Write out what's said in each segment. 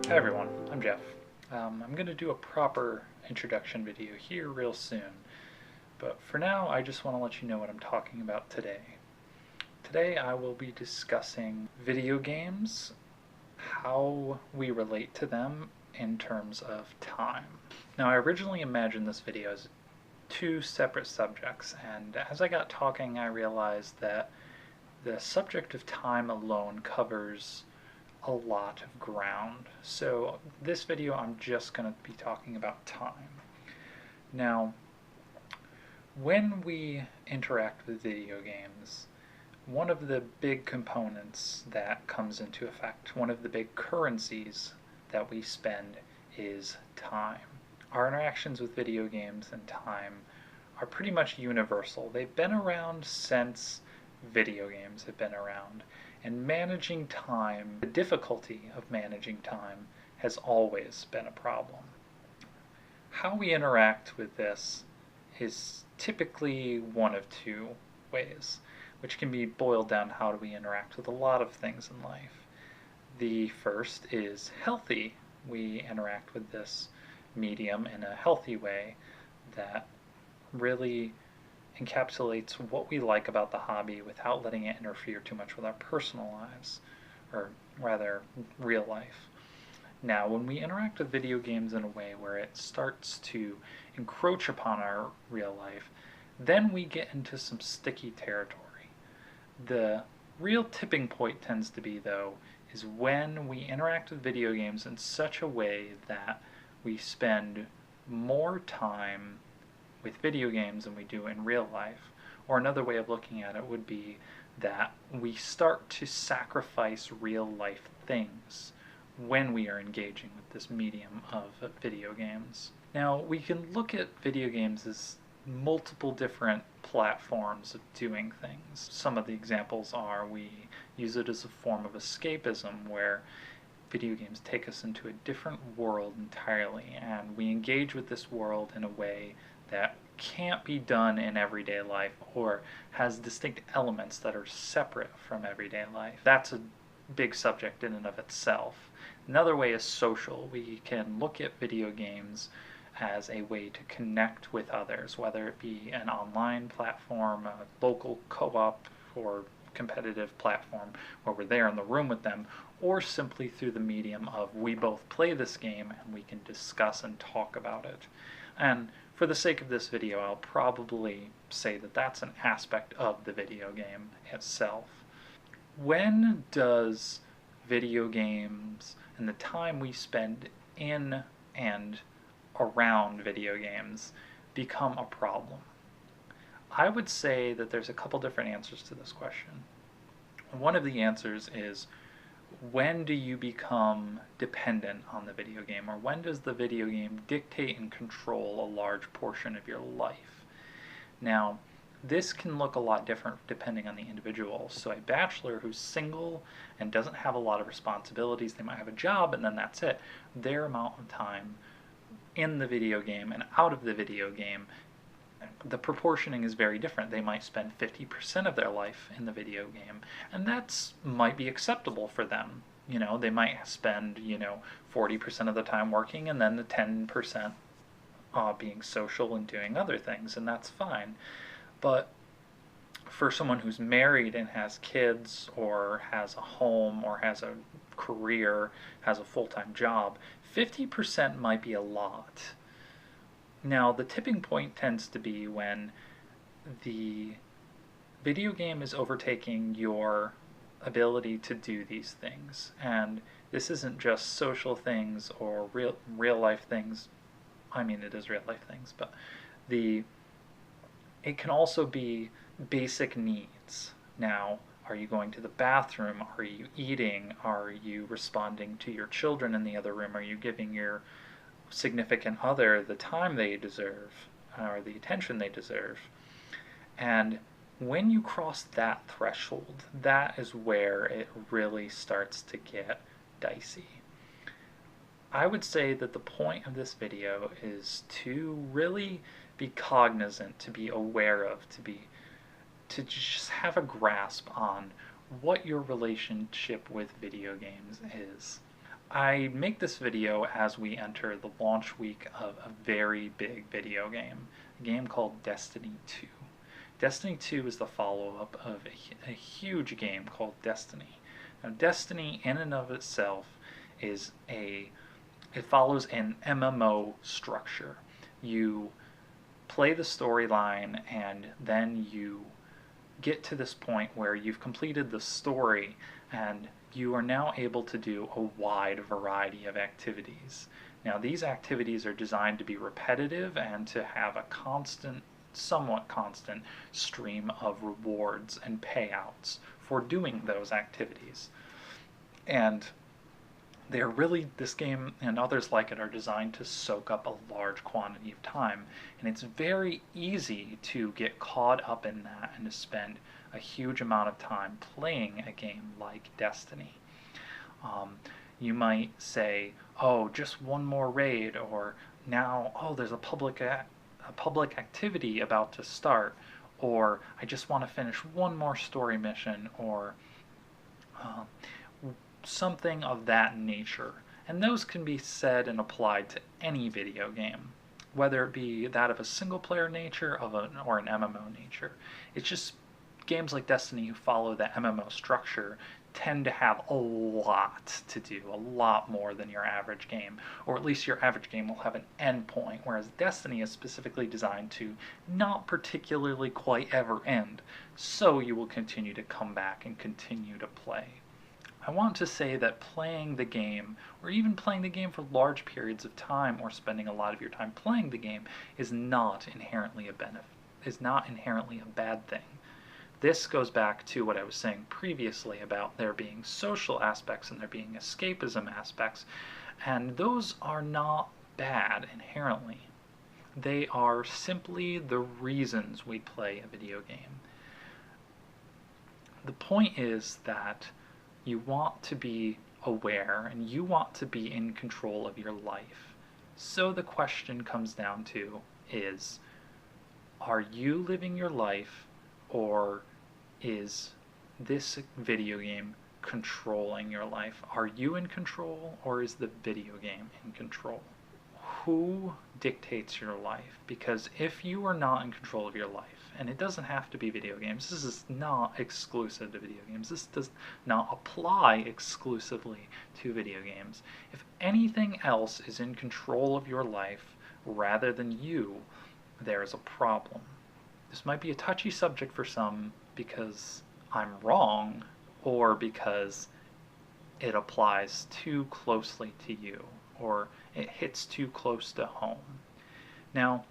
Hi everyone, I'm Jeff. I'm going to do a proper introduction video here real soon, but for now I just want to let you know what I'm talking about today. Today I will be discussing video games, how we relate to them in terms of time. Now I originally imagined this video as two separate subjects, and as I got talking I realized that the subject of time alone covers a lot of ground. So this video I'm just going to be talking about time. Now, when we interact with video games, one of the big components that comes into effect, one of the big currencies that we spend is time. Our interactions with video games and time are pretty much universal. They've been around since video games have been around. And managing time, the difficulty of managing time, has always been a problem. How we interact with this is typically one of two ways, which can be boiled down how do we interact with a lot of things in life. The first is healthy. We interact with this medium in a healthy way that really encapsulates what we like about the hobby without letting it interfere too much with our personal lives, or rather, real life. Now, when we interact with video games in a way where it starts to encroach upon our real life, then we get into some sticky territory. The real tipping point tends to be, though, is when we interact with video games in such a way that we spend more time with video games than we do in real life. Or another way of looking at it would be that we start to sacrifice real life things when we are engaging with this medium of video games. Now, we can look at video games as multiple different platforms of doing things. Some of the examples are we use it as a form of escapism where video games take us into a different world entirely, and we engage with this world in a way that can't be done in everyday life or has distinct elements that are separate from everyday life. That's a big subject in and of itself. Another way is social. We can look at video games as a way to connect with others, whether it be an online platform, a local co-op, or competitive platform where we're there in the room with them, or simply through the medium of we both play this game and we can discuss and talk about it. And for the sake of this video, I'll probably say that that's an aspect of the video game itself. When does video games and the time we spend in and around video games become a problem? I would say that there's a couple different answers to this question. One of the answers is, when do you become dependent on the video game, or when does the video game dictate and control a large portion of your life? Now, this can look a lot different depending on the individual. So a bachelor who's single and doesn't have a lot of responsibilities, they might have a job and then that's it. Their amount of time in the video game and out of the video game, the proportioning is very different. They might spend 50% of their life in the video game, and that's might be acceptable for them. You know, they might spend, 40% of the time working and then the 10% being social and doing other things, and that's fine. But for someone who's married and has kids or has a home or has a career, has a full-time job, 50% might be a lot. Now, the tipping point tends to be when the video game is overtaking your ability to do these things. And this isn't just social things or real life things. I mean, it is real life things, but it can also be basic needs. Now, are you going to the bathroom? Are you eating? Are you responding to your children in the other room? Are you giving your significant other the time they deserve or the attention they deserve? And when you cross that threshold, that is where it really starts to get dicey. I would say that the point of this video is to really be cognizant, to be aware of, to just have a grasp on what your relationship with video games is. I make this video as we enter the launch week of a very big video game, a game called Destiny 2. Destiny 2 is the follow-up of a huge game called Destiny. Now, Destiny in and of itself it follows an MMO structure. You play the storyline and then you get to this point where you've completed the story and you are now able to do a wide variety of activities. Now, these activities are designed to be repetitive and to have a somewhat constant stream of rewards and payouts for doing those activities. And this game and others like it are designed to soak up a large quantity of time, and it's very easy to get caught up in that and to spend a huge amount of time playing a game like Destiny. You might say, oh, just one more raid, or now, oh, there's a public activity about to start, or I just want to finish one more story mission, or something of that nature. And those can be said and applied to any video game, whether it be that of a single player nature or an MMO nature. It's just games like Destiny who follow the MMO structure tend to have a lot to do, a lot more than your average game, or at least your average game will have an endpoint, whereas Destiny is specifically designed to not particularly quite ever end, so you will continue to come back and continue to play. I want to say that playing the game, or even playing the game for large periods of time, or spending a lot of your time playing the game, is not inherently a bad thing. This goes back to what I was saying previously about there being social aspects and there being escapism aspects, and those are not bad inherently. They are simply the reasons we play a video game. The point is that you want to be aware and you want to be in control of your life. So the question comes down to is, are you living your life, or is this video game controlling your life? Are you in control, or is the video game in control? Who dictates your life? Because if you are not in control of your life, and it doesn't have to be video games, this is not exclusive to video games, this does not apply exclusively to video games. If anything else is in control of your life rather than you, there is a problem. This might be a touchy subject for some because I'm wrong, or because it applies too closely to you, or it hits too close to home. Now,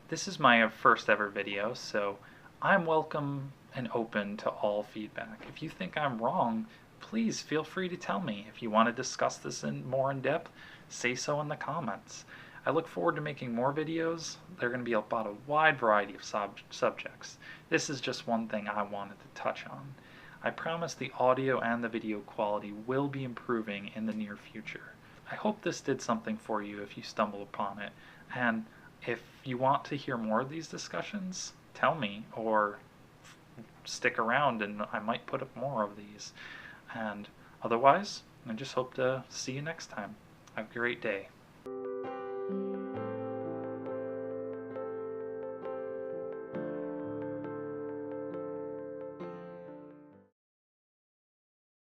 this is my first ever video, so I'm welcome and open to all feedback. If you think I'm wrong, please feel free to tell me. If you want to discuss this more in depth, say so in the comments. I look forward to making more videos. They're going to be about a wide variety of subjects. This is just one thing I wanted to touch on. I promise the audio and the video quality will be improving in the near future. I hope this did something for you if you stumble upon it, and if you want to hear more of these discussions, tell me, or stick around and I might put up more of these. And otherwise, I just hope to see you next time. Have a great day.